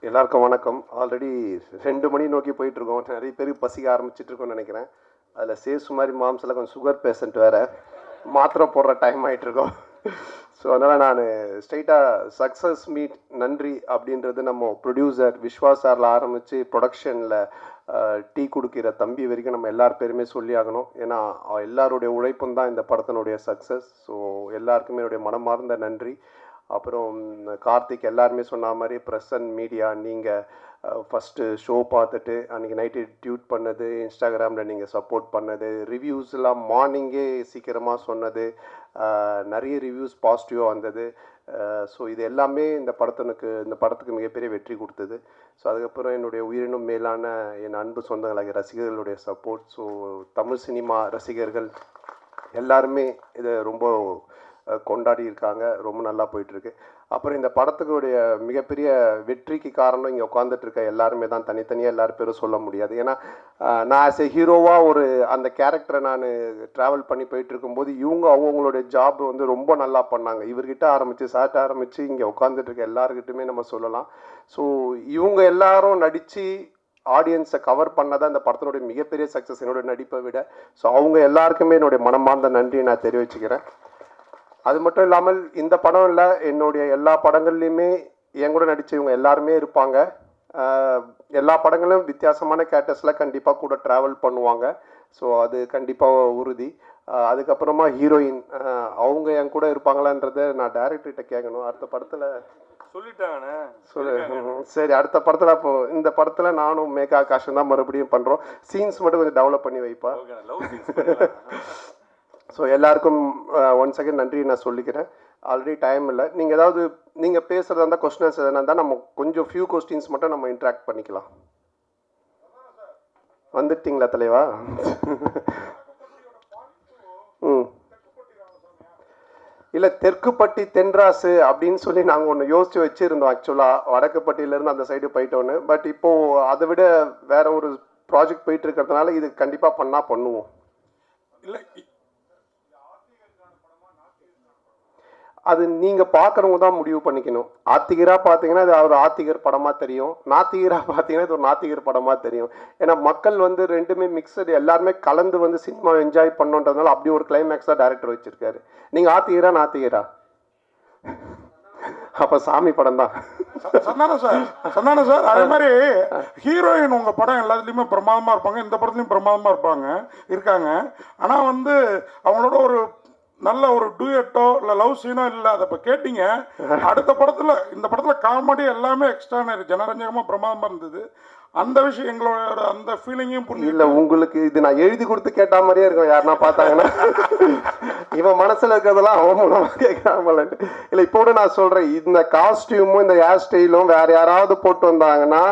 எல்லாருக்கும் வணக்கம். ஆல்ரெடி 2 மணி நோக்கி போயிட்டுருக்கோம். நிறைய பேருக்கு பசிக்க ஆரம்பிச்சிட்ருக்கோன்னு நினைக்கிறேன். அதில் சேசு மாதிரி மாம்ஸில் கொஞ்சம் சுகர் பேஷண்ட் வேறு, மாத்திரை போடுற டைம் ஆகிட்டுருக்கோம். ஸோ அதனால் நான் ஸ்ட்ரைட்டாக சக்ஸஸ் மீட் நன்றி அப்படின்றது நம்ம ப்ரொடியூசர் விஸ்வாஸ் சாரில் ஆரம்பித்து ப்ரொடக்ஷனில் டீ கொடுக்கிற தம்பி வரைக்கும் நம்ம எல்லார் பேருமே சொல்லி ஆகணும். ஏன்னா எல்லாருடைய உழைப்பும் தான் இந்த படத்தினுடைய சக்ஸஸ். ஸோ எல்லாருக்குமே என்னுடைய மனமார்ந்த நன்றி. அப்புறம் கார்த்திக் எல்லாருமே சொன்ன மாதிரி ப்ரெஸ் அண்ட் மீடியா, நீங்கள் ஃபஸ்ட்டு ஷோ பார்த்துட்டு அன்றைக்கி நைட்டு டியூட் பண்ணது, இன்ஸ்டாகிராமில் நீங்கள் சப்போர்ட் பண்ணது, ரிவ்யூஸ்லாம் மார்னிங்கே சீக்கிரமாக சொன்னது, நிறைய ரிவ்யூஸ் பாசிட்டிவாக வந்தது. ஸோ இது எல்லாமே இந்த படத்துக்கு மிகப்பெரிய வெற்றி கொடுத்தது. ஸோ அதுக்கப்புறம் என்னுடைய உயிரினும் மேலான என் அன்பு சொந்தங்களாகிய ரசிகர்களுடைய சப்போர்ட். ஸோ தமிழ் சினிமா ரசிகர்கள் எல்லாருமே இதை ரொம்ப கொண்டாடி இருக்காங்க. ரொம்ப நல்லா போயிட்டுருக்கு. அப்புறம் இந்த படத்துக்குடைய மிகப்பெரிய வெற்றிக்கு காரணம் இங்கே உட்காந்துட்டு இருக்க எல்லாருமே தான். தனித்தனியாக எல்லாரும் பேரும் சொல்ல முடியாது. ஏன்னா நான் ஆஸ் எ ஹீரோவாக அந்த கேரக்டரை நான் ட்ராவல் பண்ணி போயிட்டு இருக்கும்போது அவங்களுடைய ஜாப் ரொம்ப நல்லா பண்ணாங்க. இவர்கிட்ட ஆரம்பித்து சார்ட்ட ஆரம்பித்து இங்கே உட்காந்துட்டு இருக்க எல்லாருக்கிட்டுமே நம்ம சொல்லலாம். ஸோ இவங்க எல்லாரும் நடித்து ஆடியன்ஸை கவர் பண்ணதான் இந்த படத்தினுடைய மிகப்பெரிய சக்ஸஸ், என்னுடைய நடிப்பை விட. ஸோ அவங்க எல்லாருக்குமே என்னுடைய மனமார்ந்த நன்றியை நான் தெரிவிச்சுக்கிறேன். அது மட்டும் இல்லாமல் இந்த படம் இல்லை, என்னுடைய எல்லா படங்கள்லையுமே என் கூட நடித்தவங்க எல்லாருமே இருப்பாங்க. எல்லா படங்களும் வித்தியாசமான கேரக்டர்ஸில் கண்டிப்பாக கூட ட்ராவல் பண்ணுவாங்க. ஸோ அது கண்டிப்பாக உறுதி. அதுக்கப்புறமா ஹீரோயின் அவங்க என் கூட இருப்பாங்களான்றதை நான் டைரக்டர்கிட்ட கேட்கணும். அடுத்த படத்தில் சொல்லிட்டாங்கண்ணே. சரி, அடுத்த படத்தில் அப்போது இந்த படத்தில் நானும் மேகா ஆகாஷும் தான் மறுபடியும் பண்ணுறோம். சீன்ஸ் மட்டும் கொஞ்சம் டெவலப் பண்ணி வைப்பா. ஸோ எல்லாருக்கும் ஒன்ஸ் அகேன் நன்றி நான் சொல்லிக்கிறேன். ஆல்ரெடி டைம் இல்லை. நீங்கள் பேசுகிறதா இருந்தால் கொஸ்டின்ஸ் எதனா இருந்தால் நம்ம கொஞ்சம் ஃபியூ கொஸ்டின்ஸ் மட்டும் நம்ம இன்ட்ராக்ட் பண்ணிக்கலாம். வந்துட்டீங்களா தலைவா? இல்லை, தெற்குப்பட்டி தென்ராசு அப்படின்னு சொல்லி நாங்கள் ஒன்று யோசித்து வச்சுருந்தோம். ஆக்சுவலாக வடக்குப்பட்டியிலேருந்து அந்த சைடு போயிட்டோன்னு. பட் இப்போது அதை விட வேறு ஒரு ப்ராஜெக்ட் போயிட்டு இருக்கிறதுனால இது கண்டிப்பாக பண்ணுவோம். இல்லை, அது நீங்கள் பார்க்குறவங்க தான் முடிவு பண்ணிக்கணும். ஆத்திகராக பார்த்தீங்கன்னா இது ஒரு ஆத்திகர் படமாக தெரியும், நாத்திகராக பார்த்தீங்கன்னா இது ஒரு நாத்திகர் படமாக தெரியும். ஏன்னா மக்கள் ரெண்டுமே மிக்சடு, எல்லாருமே கலந்து சினிமா என்ஜாய் பண்ணுன்றதுனால அப்படி ஒரு கிளைமேக்ஸ் தான் டைரக்டர் வச்சுருக்காரு. நீங்கள் ஆத்திகரா நாத்திகரா? அப்போ சாமி படம் தான். சந்தானம் சார் அதே மாதிரி ஹீரோயின் உங்கள் படம் எல்லாத்துலேயுமே பிரமாதமாக இருப்பாங்க, இந்த படத்துலையும் பிரமாதமாக இருக்காங்க. ஆனால் அவங்களோட ஒரு நல்ல ஒரு டூயட்டோ இல்லை லவ் சீனோ இல்லை. அதை இப்போ கேட்டீங்க. அடுத்த படத்தில் இந்த படத்தில் காமெடி எல்லாமே எக்ஸ்ட்ரானரி ஜனரஞ்சகமாக பிரமாதமாக இருந்தது. அந்த விஷயம் எங்களோட அந்த ஃபீலிங்கையும் புரிஞ்சு இல்லை. உங்களுக்கு இது நான் எழுதி கொடுத்து கேட்ட மாதிரியே இருக்கும். யாருன்னா பார்த்தாங்கன்னா இவன் மனசில் இருக்கிறதெல்லாம் அவன் மூலமாக கேட்கறாமலன்ட்டு. இல்லை, இப்போ கூட நான் சொல்கிறேன், இந்த காஸ்டியூமும் இந்த ஹேர் ஸ்டைலும் வேறு யாராவது போட்டு வந்தாங்கன்னா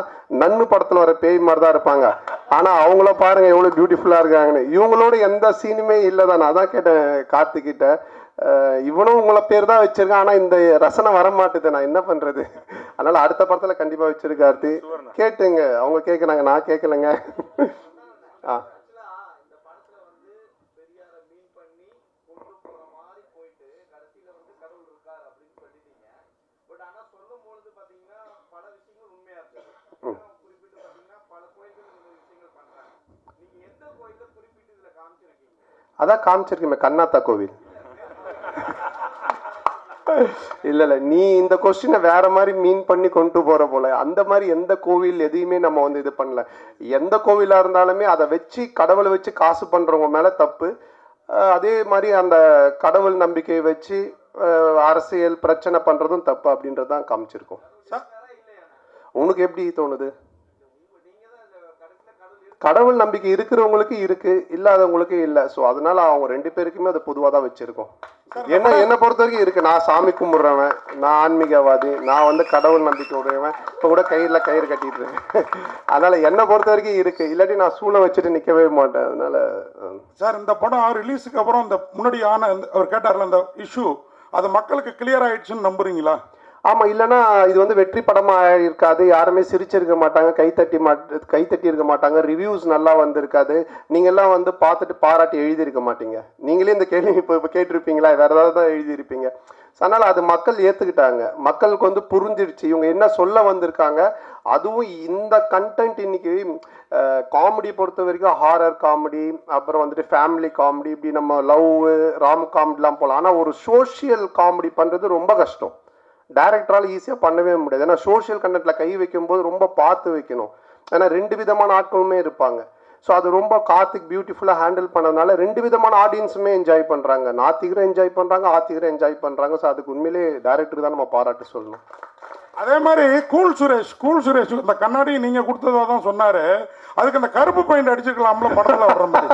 நன்னு படத்தில் வர பேய் மாதிரி தான் இருப்பாங்க. ஆனால் அவங்கள பாருங்கள் எவ்வளோ பியூட்டிஃபுல்லாக இருக்காங்கன்னு. இவங்களோட எந்த சீனுமே இல்லை தான். நான் அதான் கேட்டேன் கார்த்திக்கிட்ட, இவனும் உங்களை பேர் தான் வச்சிருக்கான், ஆனால் இந்த ரசனை வர மாட்டுது, நான் என்ன பண்ணுறது? அதனால் அடுத்த படத்தில் கண்டிப்பாக வச்சிருக்கார்த்தி. கேட்டுங்க, அவங்க கேட்குறாங்க, நான் கேட்கலைங்க. ஆ அதான் காமிச்சிருக்கேன், கண்ணாத்தா கோவில். இல்லை, நீ இந்த கொஸ்டினை வேற மாதிரி மீன் பண்ணி கொண்டு போற போல. அந்த மாதிரி எந்த கோவில் எதையுமே நம்ம இது பண்ணல. எந்த கோவிலாக இருந்தாலுமே அதை வச்சு கடவுளை வச்சு காசு பண்றவங்க மேல தப்பு. அதே மாதிரி அந்த கடவுள் நம்பிக்கையை வச்சு அரசியல் பிரச்சனை பண்றதும் தப்பு அப்படின்றதான் காமிச்சிருக்கோம். உனக்கு எப்படி தோணுது? கடவுள் நம்பிக்கை இருக்கிறவங்களுக்கு இருக்கு, இல்லாதவங்களுக்கு இல்லை. ஸோ அதனால அவங்க 2 பேருக்குமே அதை பொதுவாக தான் வச்சிருக்கோம். என்னை பொறுத்த வரைக்கும் இருக்கு. நான் சாமி கும்பிட்றவன், நான் ஆன்மீகவாதி, நான் கடவுள் நம்பிக்கை உடையவன். இப்போ கூட கயிறு கட்டிட்டு இருக்கேன். அதனால என்னை பொறுத்த வரைக்கும் இருக்கு. இல்லாட்டி நான் சூளை வச்சுட்டு நிற்கவே மாட்டேன். அதனால சார் இந்த படம் ரிலீஸுக்கு அப்புறம் இந்த முன்னாடி அவர் கேட்டார்ல அந்த இஷ்யூ, அது மக்களுக்கு கிளியர் ஆயிடுச்சுன்னு நம்புறீங்களா? ஆமாம், இல்லைன்னா இது வெற்றி படமாக இருக்காது. யாருமே சிரிச்சிருக்க மாட்டாங்க, கைத்தட்டி இருக்க மாட்டாங்க, ரிவ்யூஸ் நல்லா வந்திருக்காது. நீங்கள்லாம் பார்த்துட்டு பாராட்டி எழுதியிருக்க மாட்டீங்க. நீங்களே இந்த கேள்வி இப்போ கேட்டிருப்பீங்களா? வேறு ஏதாவது தான் எழுதியிருப்பீங்க. அதனால் அது மக்கள் ஏற்றுக்கிட்டாங்க, மக்களுக்கு வந்து புரிஞ்சிடுச்சு இவங்க என்ன சொல்ல வந்திருக்காங்க. அதுவும் இந்த கண்டென்ட் இன்னைக்கு காமெடி பொறுத்த வரைக்கும் ஹாரர் காமெடி, அப்புறம் வந்துட்டு ஃபேமிலி காமெடி, இப்படி நம்ம லவ் ராம் காமெடிலாம் போகலாம். ஆனால் ஒரு சோஷியல் காமெடி பண்ணுறது ரொம்ப கஷ்டம். டைரக்டரால் ஈஸியாக பண்ணவே முடியாது. ஏன்னா சோஷியல் கண்டென்ட்டில் கை வைக்கும்போது ரொம்ப பார்த்து வைக்கணும். ஏன்னா 2 விதமான ஆட்களுமே இருப்பாங்க. ஸோ அது ரொம்ப கார்த்திக் பியூட்டிஃபுல்லாக ஹேண்டில் பண்ணதுனால 2 விதமான ஆடியன்ஸுமே என்ஜாய் பண்ணுறாங்க. நாத்திகரும் என்ஜாய் பண்ணுறாங்க, ஆத்திகரும் என்ஜாய் பண்ணுறாங்க. ஸோ அதுக்கு உண்மையிலே டைரக்டருக்கு தான் நம்ம பாராட்டு சொல்லணும். அதே மாதிரி கூல் சுரேஷ் இந்த கண்ணாடி நீங்க கொடுத்ததா தான் சொன்னாரு. அதுக்கு அந்த கருப்பு பெயிண்ட் அடிச்சிருக்கலாம்ல படத்துல வர்ற மாதிரி.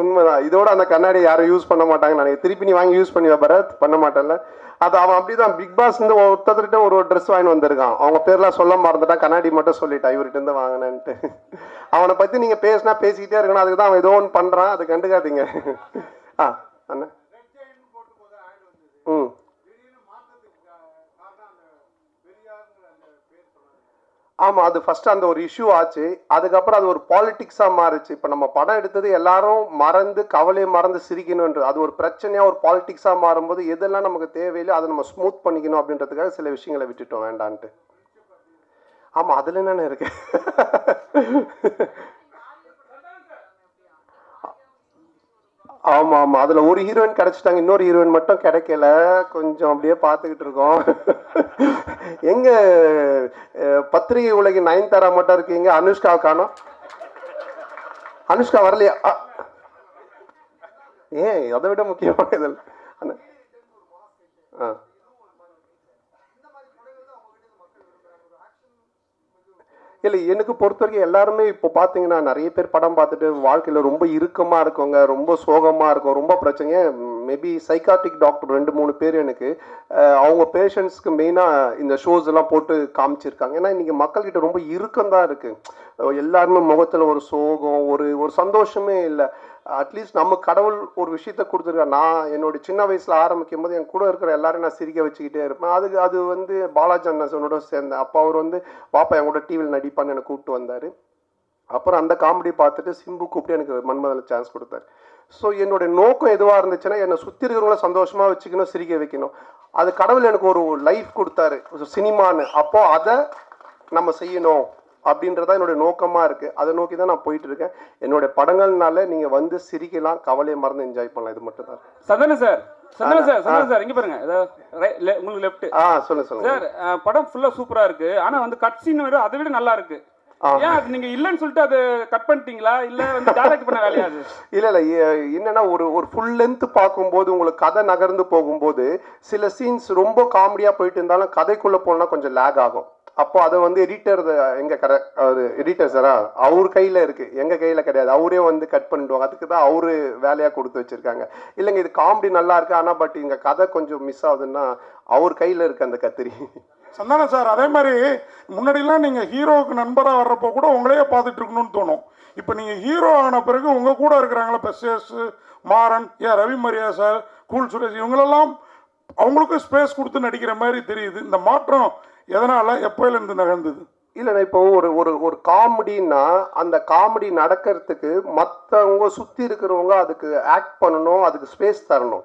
உண்மைதான். இதோட அந்த கண்ணாடி யாரும் யூஸ் பண்ண மாட்டாங்க. நான் திருப்பி நீ வாங்கி யூஸ் பண்ணி பரத் பண்ண மாட்டேன்ல. அது அவன் அப்படிதான் பிக் பாஸ் இருந்து ஒருத்தர்கிட்ட ஒரு ட்ரெஸ் வாங்கி வந்திருக்கான். அவங்க பேர்லாம் சொல்ல மறந்துட்டான், கண்ணாடி மட்டும் சொல்லிட்டான் இவர்கிட்ட இருந்து வாங்கினேன்ட்டு. அவனை பத்தி நீங்க பேசினா பேசிக்கிட்டே இருக்கணும். அதுக்கு தான் அவன் ஏதோ ஒன்று பண்றான், அது கண்டுக்காதீங்க. அண்ணா ம் ஆமாம், அது ஃபஸ்ட்டு அந்த ஒரு இஷ்யூ ஆச்சு. அதுக்கப்புறம் அது ஒரு பாலிட்டிக்ஸாக மாறுச்சு. இப்போ நம்ம படம் எடுத்தது எல்லாரும் மறந்து கவலையை மறந்து சிரிக்கணுன்ற அது ஒரு பிரச்சனையாக ஒரு பாலிட்டிக்ஸாக மாறும்போது எதெல்லாம் நமக்கு தேவையில்லை அதை நம்ம ஸ்மூத் பண்ணிக்கணும் அப்படின்றதுக்காக சில விஷயங்களை விட்டுட்டோம் வேண்டான்ட்டு. ஆமாம், அதில் என்னென்ன இருக்கு. ஆமாம் ஆமாம், அதில் ஒரு ஹீரோயின் கிடச்சிட்டாங்க, இன்னொரு ஹீரோயின் மட்டும் கிடைக்கல. கொஞ்சம் அப்படியே பார்த்துக்கிட்டு இருக்கோம். எங்க பத்திரிகை உலகின் நயன்தாரா மட்டும் இருக்கீங்க, அனுஷ்கா காணோம். அனுஷ்கா வரலையா? ஏன் அதை விட முக்கியமான இதில் இல்லை, எனக்கு பொறுத்த வரைக்கும் எல்லாருமே இப்போ பார்த்தீங்கன்னா நிறைய பேர் படம் பார்த்துட்டு வாழ்க்கையில் ரொம்ப இறுக்கமாக இருக்கவங்க, ரொம்ப சோகமாக இருக்கும், ரொம்ப பிரச்சனையே. மேபி சைக்காட்ரிக் டாக்டர் 2-3 பேர் எனக்கு அவங்க பேஷண்ட்ஸ்க்கு மெயினாக இந்த ஷோஸ் எல்லாம் போட்டு காமிச்சிருக்காங்க. ஏன்னா இன்றைக்கி மக்கள்கிட்ட ரொம்ப இறுக்கம் தான் இருக்குது. எல்லாருமே முகத்தில் ஒரு சோகம், ஒரு சந்தோஷமே இல்லை. அட்லீஸ்ட் நம்ம கடவுள் ஒரு விஷயத்த கொடுத்துருக்கேன். நான் என்னோட சின்ன வயசில் ஆரம்பிக்கும் போது என் கூட இருக்கிற எல்லாரும் நான் சிரிக்க வச்சுக்கிட்டே இருப்பேன். அது வந்து பாலாஜி அண்ணனோட சேர்ந்தேன். அப்போ அவர் வந்து பாப்பா என் கூட டிவியில் நடிப்பான்னு என்னை கூப்பிட்டு வந்தார். அப்புறம் அந்த காமெடி பார்த்துட்டு சிம்பு கூப்பிட்டு எனக்கு மன்மதில் சான்ஸ் கொடுத்தாரு. ஸோ என்னுடைய நோக்கம் எதுவாக இருந்துச்சுன்னா என்னை சுற்றி இருக்கிறவங்கள சந்தோஷமாக வச்சுக்கணும், சிரிக்க வைக்கணும். அது கடவுள் எனக்கு ஒரு லைஃப் கொடுத்தாரு சினிமான்னு. அப்போது அதை நம்ம செய்யணும் அப்படின்றதா என்னுடைய நோக்கமாக இருக்குது. அதை நோக்கி தான் நான் போயிட்டு இருக்கேன். என்னுடைய படங்கள்னால நீங்கள் வந்து சிரிக்கலாம், கவலையை மறந்து என்ஜாய் பண்ணலாம். இது மட்டும் தான். சந்தன சார் இங்க பாருங்க, உங்களுக்கு லெஃப்ட். சொல்லுங்க சார். படம் ஃபுல்லா சூப்பரா இருக்கு. ஆனா வந்து கட் சீன் வேற அதை விட நல்லா இருக்கு. ஏன் அது நீங்க இல்லன்னு சொல்லிட்டு அது கட் பண்ணிட்டீங்களா, இல்ல வந்து டைரக்ட் பண்ண வேலையா அது? இல்ல என்னன்னா ஒரு ஃபுல் லென்த் பார்க்கும்போது உங்களுக்கு கதை நகர்ந்து போகும்போது சில சீன்ஸ் ரொம்ப காமெடியா போயிட்டு இருந்தாலும் கதைக்குள்ள போனா கொஞ்சம் லேக் ஆகும். அப்போ அதை வந்து எடிட்டர் எங்க அவர் எடிட்டர் சாரா அவர் கையில் இருக்குது, எங்கள் கையில் கிடையாது. அவரே வந்து கட் பண்ணிடுவாங்க. அதுக்கு தான் அவரு வேலையாக கொடுத்து வச்சுருக்காங்க. இல்லைங்க இது காமெடி நல்லா இருக்குது, ஆனால் பட் இங்கே கதை கொஞ்சம் மிஸ் ஆகுதுன்னா அவர் கையில் இருக்குது அந்த கத்திரி. சந்தானம் சார், அதே மாதிரி முன்னாடிலாம் நீங்கள் ஹீரோவுக்கு நண்பராக வர்றப்போ கூட உங்களையே பார்த்துட்டு இருக்கணும்னு தோணும். இப்போ நீங்கள் ஹீரோ ஆன பிறகு உங்கள் கூட இருக்கிறாங்களா பெஸ்ஸஸ், மாறன், ரவி மரியா சார், கூல் சுரேஷ், இவங்களெல்லாம் அவங்களுக்கும் ஸ்பேஸ் கொடுத்து நடிக்கிற மாதிரி தெரியுது. இந்த மாற்றம் எதனால் எப்போலேருந்து நகர்ந்தது? இல்லைண்ணா, இப்போ ஒரு காமெடின்னா அந்த காமெடி நடக்கிறதுக்கு மற்றவங்க சுற்றி இருக்கிறவங்க அதுக்கு ஆக்ட் பண்ணணும், அதுக்கு ஸ்பேஸ் தரணும்.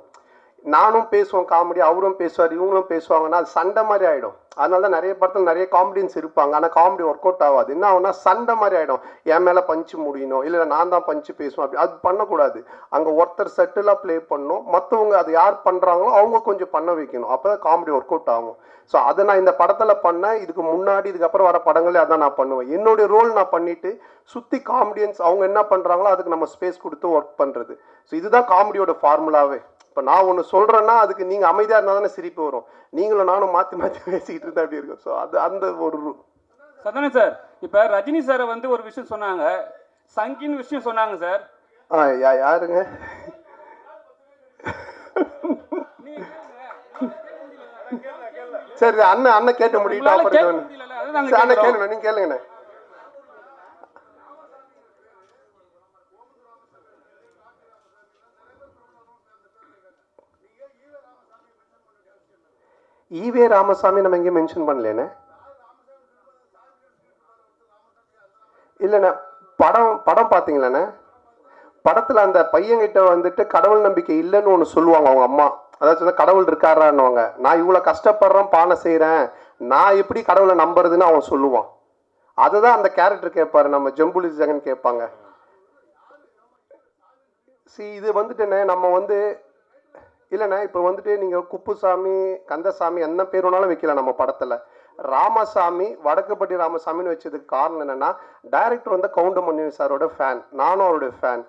நானும் பேசுவோம் காமெடி, அவரும் பேசுவார், இவங்களும் பேசுவாங்கன்னா அது சண்டை மாதிரி ஆகிடும். அதனால தான் நிறைய படத்தில் நிறைய காமெடியன்ஸ் இருப்பாங்க, ஆனால் காமெடி ஒர்க் அவுட் ஆகாது. என்ன ஆகுனா சண்டை மாதிரி ஆகிடும். என் மேலே பஞ்சு முடியணும், இல்லை நான் தான் பஞ்சு பேசுவேன், அப்படி அது பண்ணக்கூடாது. அங்கே ஒருத்தர் செட்டிலாக ப்ளே பண்ணணும், மற்றவங்க அது யார் பண்ணுறாங்களோ அவங்க கொஞ்சம் பண்ண வைக்கணும். அப்போ தான் காமெடி ஒர்க் அவுட் ஆகும். ஸோ அதை நான் இந்த படத்தில் பண்ணேன். இதுக்கு முன்னாடி இதுக்கப்புறம் வர படங்களே அதான் நான் பண்ணுவேன். என்னுடைய ரோல் நான் பண்ணிவிட்டு சுற்றி காமெடியன்ஸ் அவங்க என்ன பண்ணுறாங்களோ அதுக்கு நம்ம ஸ்பேஸ் கொடுத்து ஒர்க் பண்ணுறது. ஸோ இதுதான் காமெடியோட ஃபார்முலாவே. இப்போ நான் ஒன்று சொல்கிறேன்னா அதுக்கு நீங்கள் அமைதியாக இருந்தால் தானே சிரிப்பு வரும். நீங்களும் நானும் மாற்றி மாற்றி பேசிக்கிட்டு இருந்தால் அப்படி இருக்கும். ஸோ அது அந்த ஒரு சந்தானம் சார், இப்போ ரஜினி சாரை வந்து ஒரு விஷயம் சொன்னாங்க, சங்கின்னு விஷயம் சொன்னாங்க சார். யாருங்க? சரி அண்ணன் கேட்டு முடியிட்டா அப்புறம் அண்ணன் கேளுங்க, நீங்க கேளுங்கண்ணே. ஈவே ராமசாமி நம்ம எங்கேயும் மென்ஷன் பண்ணலேண்ணே. இல்லைண்ணே, படம் பார்த்தீங்களாண்ணே? படத்தில் அந்த பையன்கிட்ட வந்துட்டு கடவுள் நம்பிக்கை இல்லைன்னு ஒன்று சொல்லுவாங்க அவங்க அம்மா. அதாவது சொன்னா கடவுள் இருக்காரான்னுவாங்க. நான் இவ்வளோ கஷ்டப்படுறேன், பானை செய்கிறேன், நான் எப்படி கடவுளை நம்புறதுன்னு அவன் சொல்லுவான். அதுதான் அந்த கேரக்டர் கேட்பாரு, நம்ம ஜம்புலி ஜெகன் கேட்பாங்க. இது வந்துட்டுண்ணே நம்ம வந்து இல்லைண்ணே, இப்போ வந்துட்டு நீங்கள் குப்புசாமி, கந்தசாமி என்ன பேர் வேணாலும் வைக்கலாம் நம்ம படத்தில். ராமசாமி, வடக்குப்பட்டி ராமசாமின்னு வச்சதுக்கு காரணம் என்னென்னா, டைரக்டர் வந்து கவுண்டமணி சாரோட ஃபேன், நானும் அவருடைய ஃபேன்.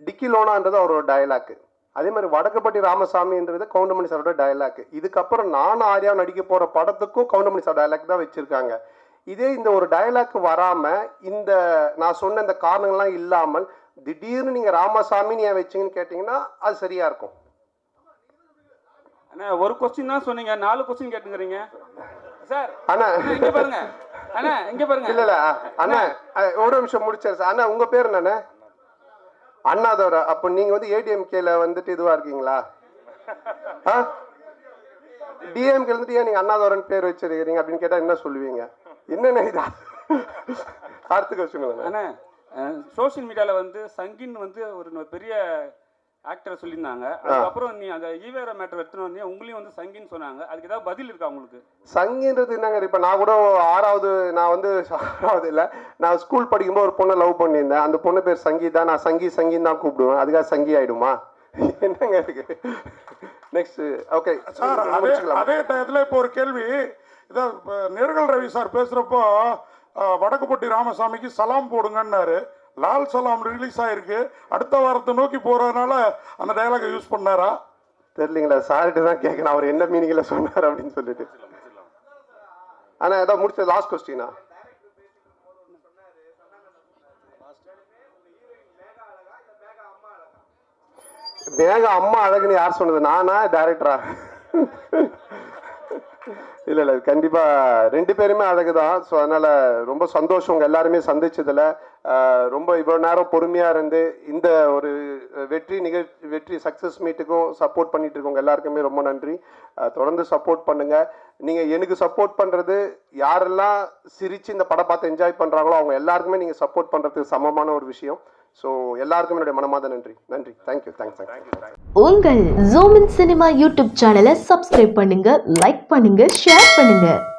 டிக்கி லோனான்றது அவரோட டயலாக்கு. அதே மாதிரி வடக்குப்பட்டி ராமசாமின்றது கவுண்டமணி சாரோட டயலாக்கு. இதுக்கப்புறம் நானும் ஆர்யா நடிக்க போகிற படத்துக்கும் கவுண்டமணி சார் டயலாக் தான் வச்சுருக்காங்க. இதே இந்த ஒரு டயலாக் வராமல், இந்த நான் சொன்ன இந்த காரணங்கள்லாம் இல்லாமல் திடீர்னு நீங்கள் ராமசாமின்னு ஏன் வச்சிங்கன்னு கேட்டிங்கன்னா அது சரியாக இருக்கும். அண்ணா ஒரு கொஸ்டின் தான் சொன்னீங்க, 4 கொஸ்டின் கேட்டுக்கிறீங்க சார். அண்ணா இங்க பாருங்க, அண்ணா இங்க பாருங்க. இல்ல அண்ணா ஒரு நிமிஷம் முடிச்சாரு சார். அண்ணா உங்க பேர் என்னண்ணே? அண்ணாதோர. அப்போ நீங்க வந்து ஏடிஎம்கேல வந்துட்டு இதுவா இருக்கீங்களா? டிஎம்கே வந்துட்டு ஏன் நீங்க அண்ணாதோரன் பேர் வச்சிருக்கீங்க அப்படின்னு கேட்டா என்ன சொல்லுவீங்க? என்னண்ணே இது? அடுத்த கொஸ்டின். அண்ணா சோஷியல் மீடியால வந்து சங்கின் வந்து ஒரு பெரிய ஆக்டரை சொல்லியிருந்தாங்க. அதுக்கப்புறம் நீ அந்த ஈவேரா மேட்டர் எடுத்துன்னு வந்து உங்களையும் வந்து சங்கின்னு சொன்னாங்க. அதுக்கு ஏதாவது பதில் இருக்கா உங்களுக்கு? சங்கின்றது என்னங்க? இப்போ நான் கூட 6வது இல்லை, நான் ஸ்கூல் படிக்கும்போது ஒரு பொண்ணை லவ் பண்ணியிருந்தேன். அந்த பொண்ணு பேர் சங்கீதா. நான் சங்கின்னு தான் கூப்பிடுவேன். அதுக்காக சங்கி ஆயிடுமா? என்னங்க இருக்கு? நெக்ஸ்ட். ஓகே சார், அதே டயத்தில் இப்போ ஒரு கேள்வி. இதான் நேர்கள் ரவி சார் பேசுகிறப்போ வடக்குப்பட்டி ராமசாமிக்கு சலாம் போடுங்கன்னாரு. லால் சலாம் ரிலீஸ் ஆயிருக்கு, அடுத்த வாரத்தை நோக்கி போறதுனால அந்த டயலாக யூஸ் பண்ணாரா தெரியலீங்களா? சார்கிட்ட தான் கேட்கணும் அவர் என்ன மீனிங்ல சொன்னார் அப்படின்னு சொல்லிட்டு. ஆனா ஏதாவது முடிச்ச லாஸ்ட் கொஸ்டினா? மேகா அம்மா அழகுன்னு யார் சொன்னது? நானா டைரக்டரா? இல்லை கண்டிப்பாக 2 பேருமே அழகு தான். ஸோ அதனால் ரொம்ப சந்தோஷம் உங்கள் எல்லாருமே சந்திச்சதில். ரொம்ப இவ்வளோ நேரம் பொறுமையாக இருந்து இந்த ஒரு வெற்றி சக்ஸஸ் மீட்டுக்கும் சப்போர்ட் பண்ணிட்டு இருக்கவங்க எல்லாருக்குமே ரொம்ப நன்றி. தொடர்ந்து சப்போர்ட் பண்ணுங்கள். நீங்கள் எனக்கு சப்போர்ட் பண்ணுறது, யாரெல்லாம் சிரித்து இந்த படம் பார்த்து என்ஜாய் பண்ணுறாங்களோ அவங்க எல்லாருக்குமே நீங்கள் சப்போர்ட் பண்ணுறதுக்கு சமமான ஒரு விஷயம். ஸோ எல்லாருக்கும் என்னுடைய மனமார்ந்த நன்றி. தேங்க்யூ. உங்கள் ஜூமின் சினிமா யூடியூப் சேனலை சப்ஸ்கிரைப் பண்ணுங்க, லைக் பண்ணுங்க, ஷேர் பண்ணுங்க.